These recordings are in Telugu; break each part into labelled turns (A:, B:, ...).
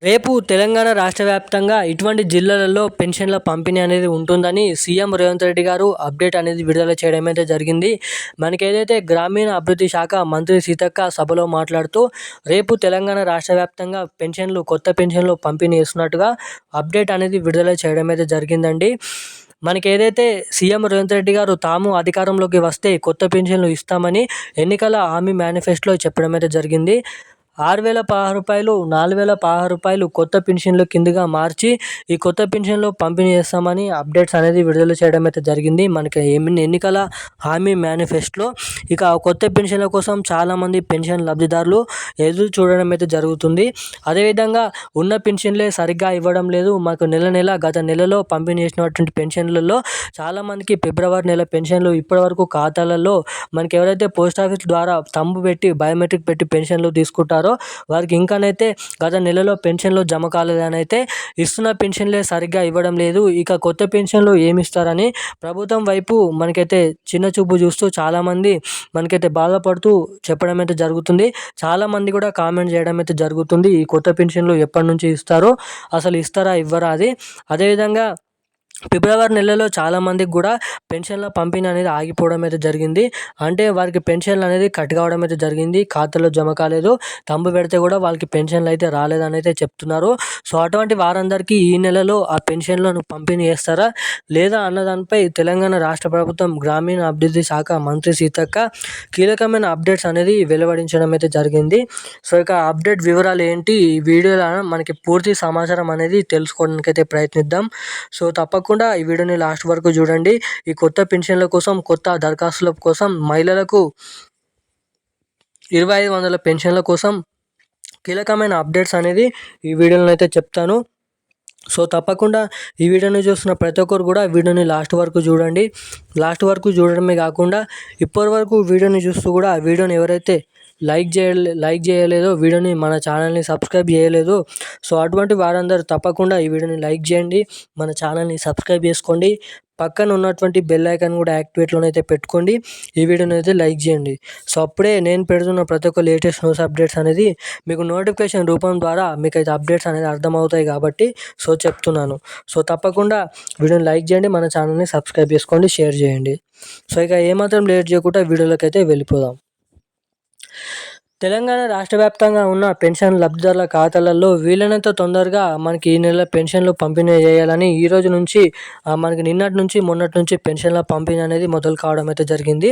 A: రేపు తెలంగాణ రాష్ట్ర వ్యాప్తంగా ఇటువంటి జిల్లాలలో పెన్షన్ల పంపిణీ అనేది ఉంటుందని సీఎం రేవంత్ రెడ్డి గారు అప్డేట్ అనేది విడుదల చేయడం అయితే జరిగింది. మనకేదైతే గ్రామీణ అభివృద్ధి శాఖ మంత్రి సీతక్క సభలో మాట్లాడుతూ రేపు తెలంగాణ రాష్ట్ర వ్యాప్తంగా కొత్త పెన్షన్లు పంపిణీ చేస్తున్నట్టుగా అప్డేట్ అనేది విడుదల చేయడం అయితే జరిగిందండి. మనకేదైతే సీఎం రేవంత్ రెడ్డి గారు తాము అధికారంలోకి వస్తే కొత్త పెన్షన్లు ఇస్తామని ఎన్నికల హామీ మేనిఫెస్టోలో చెప్పడం అయితే జరిగింది. 6,016 రూపాయలు, 4,016 రూపాయలు కొత్త పెన్షన్ల కిందగా మార్చి ఈ కొత్త పెన్షన్లు పంపిణీ చేస్తామని అప్డేట్స్ అనేది విడుదల చేయడం అయితే జరిగింది. మనకి ఎన్నికల హామీ మేనిఫెస్టోలో ఇక కొత్త పెన్షన్ల కోసం చాలామంది పెన్షన్ లబ్ధిదారులు ఎదురు చూడడం అయితే జరుగుతుంది. అదేవిధంగా ఉన్న పెన్షన్లే సరిగ్గా ఇవ్వడం లేదు. మాకు గత నెలలో పంపిణీ చేసినటువంటి పెన్షన్లలో చాలామందికి ఫిబ్రవరి నెల పెన్షన్లు ఇప్పటివరకు ఖాతాలలో మనకి ఎవరైతే పోస్ట్ ఆఫీస్ ద్వారా తంబు పెట్టి బయోమెట్రిక్ పెట్టి పెన్షన్లు తీసుకుంటారో వారికి ఇంకానైతే గత నెలలో పెన్షన్లు జమ కాలేదని అయితే ఇస్తున్న పెన్షన్లే సరిగ్గా ఇవ్వడం లేదు. ఇక కొత్త పెన్షన్లు ఏమి ఇస్తారని ప్రభుత్వం వైపు మనకైతే చిన్న చూపు చూస్తూ చాలామంది మనకైతే బాధపడుతూ చెప్పడం అయితే జరుగుతుంది. చాలామంది కూడా కామెంట్ చేయడం అయితే జరుగుతుంది. ఈ కొత్త పెన్షన్లు ఎప్పటి నుంచి ఇస్తారో, అసలు ఇస్తారా ఇవ్వరా అది. అదేవిధంగా ఫిబ్రవరి నెలలో చాలామందికి కూడా పెన్షన్ల పంపిణీ అనేది ఆగిపోవడం అయితే జరిగింది. అంటే వారికి పెన్షన్లు అనేది కట్ కావడం అయితే జరిగింది. ఖాతాలో జమ కాలేదు. తంబు పెడితే కూడా వాళ్ళకి పెన్షన్లు అయితే రాలేదని అయితే చెప్తున్నారు. సో అటువంటి వారందరికీ ఈ నెలలో ఆ పెన్షన్లను పంపిణీ చేస్తారా లేదా అన్న దానిపై తెలంగాణ రాష్ట్ర ప్రభుత్వం గ్రామీణ అభివృద్ధి శాఖ మంత్రి సీతక్క కీలకమైన అప్డేట్స్ అనేది వెలువడించడం అయితే జరిగింది. సో ఇక అప్డేట్ వివరాలు ఏంటి ఈ వీడియోలో మనకి పూర్తి సమాచారం అనేది తెలుసుకోవడానికి అయితే ప్రయత్నిద్దాం. సో తప్పకుండా ఈ వీడియోని లాస్ట్ వరకు చూడండి. ఈ కొత్త పెన్షన్ల కోసం, కొత్త దరఖాస్తుల కోసం, మహిళలకు 2,500 పెన్షన్ల కోసం కీలకమైన అప్డేట్స్ అనేది ఈ వీడియోలో అయితే చెప్తాను. సో తప్పకుండా ఈ వీడియోని చూస్తున్న ప్రతి ఒక్కరు కూడా వీడియోని లాస్ట్ వరకు చూడండి. లాస్ట్ వరకు చూడడమే కాకుండా ఇప్పటి వరకు వీడియోని చూస్తూ కూడా ఆ వీడియోని ఎవరైతే లైక్ చేయలేదో, వీడియోని మన ఛానల్ని సబ్స్క్రైబ్ చేయలేదు, సో అటువంటి వారందరూ తప్పకుండా ఈ వీడియోని లైక్ చేయండి, మన ఛానల్ని సబ్స్క్రైబ్ చేసుకోండి, పక్కన ఉన్నటువంటి బెల్ ఐకాన్ కూడా యాక్టివేట్లోనైతే పెట్టుకోండి, ఈ వీడియోని అయితే లైక్ చేయండి. సో అప్పుడే నేను పెడుతున్న ప్రతి ఒక్క లేటెస్ట్ న్యూస్ అప్డేట్స్ అనేది మీకు నోటిఫికేషన్ రూపం ద్వారా మీకైతే అప్డేట్స్ అనేది అర్థమవుతాయి కాబట్టి సో చెప్తున్నాను. సో తప్పకుండా వీడియోని లైక్ చేయండి, మన ఛానల్ని సబ్స్క్రైబ్ చేసుకోండి, షేర్ చేయండి. సో ఇక ఏమాత్రం లేట్ చేయకుండా వీడియోలోకి అయితే వెళ్ళిపోదాం. తెలంగాణ రాష్ట్ర వ్యాప్తంగా ఉన్న పెన్షన్ లబ్ధిదారుల ఖాతాలలో వీలైనంత తొందరగా మనకి ఈ నెల పెన్షన్లు పంపిణీ చేయాలని ఈ రోజు నుంచి మనకి నిన్నటి నుంచి మొన్నటి నుంచి పెన్షన్ల పంపిణీ అనేది మొదలు కావడం అయితే జరిగింది.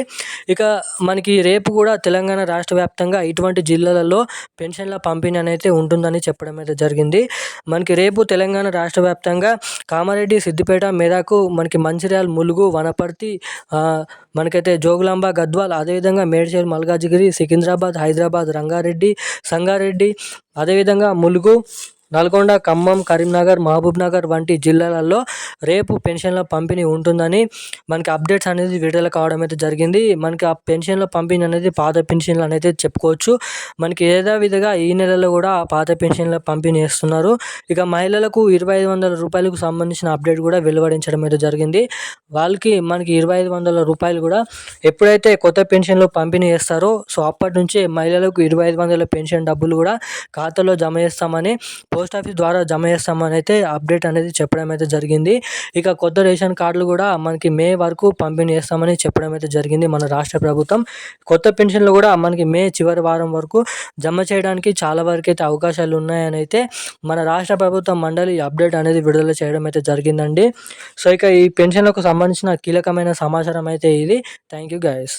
A: ఇక మనకి రేపు కూడా తెలంగాణ రాష్ట్ర వ్యాప్తంగా ఇటువంటి జిల్లాలలో పెన్షన్ల పంపిణీ అనేది ఉంటుందని చెప్పడం అయితే జరిగింది. మనకి రేపు తెలంగాణ రాష్ట్ర వ్యాప్తంగా కామారెడ్డి, సిద్దిపేట, మెదక్, మనకి మంచిర్యాల, ములుగు, వనపర్తి, మనకైతే జోగులాంబ, గద్వాల్, అదేవిధంగా మేడ్చల్, మల్కాజిగిరి, సికింద్రాబాద్, హైదరాబాద్, రంగారెడ్డి, సంగారెడ్డి, అదేవిధంగా ములుగు, నల్గొండ, ఖమ్మం, కరీంనగర్, మహబూబ్నగర్ వంటి జిల్లాలలో రేపు పెన్షన్ల పంపిణీ ఉంటుందని మనకి అప్డేట్స్ అనేది విడుదల కావడం అయితే జరిగింది. మనకి ఆ పెన్షన్ల పంపిణీ అనేది పాత పెన్షన్లు అనేది చెప్పుకోవచ్చు. మనకి విధంగా ఈ నెలలో కూడా పాత పెన్షన్ల పంపిణీ చేస్తున్నారు. ఇక మహిళలకు 2,500 రూపాయలకు సంబంధించిన అప్డేట్ కూడా వెలువడించడం అయితే జరిగింది. వాళ్ళకి మనకి 2,500 రూపాయలు కూడా ఎప్పుడైతే కొత్త పెన్షన్లు పంపిణీ చేస్తారో సో అప్పటి నుంచే మహిళలకు 2,500 పెన్షన్ డబ్బులు కూడా ఖాతాలో జమ చేస్తామని, పోస్ట్ ఆఫీస్ ద్వారా జమ చేస్తామని అయితే అప్డేట్ అనేది చెప్పడం అయితే జరిగింది. ఇక కొత్త రేషన్ కార్డులు కూడా మనకి మే వరకు పంపిణీ చేస్తామని చెప్పడం అయితే జరిగింది మన రాష్ట్ర ప్రభుత్వం. కొత్త పెన్షన్లు కూడా మనకి మే చివరి వారం వరకు జమ చేయడానికి చాలా వరకు అయితే అవకాశాలు ఉన్నాయని అయితే మన రాష్ట్ర ప్రభుత్వం మండలి అప్డేట్ అనేది విడుదల చేయడం అయితే జరిగిందండి. సో ఇక ఈ పెన్షన్లకు సంబంధించిన కీలకమైన సమాచారం అయితే ఇది. Thank you guys.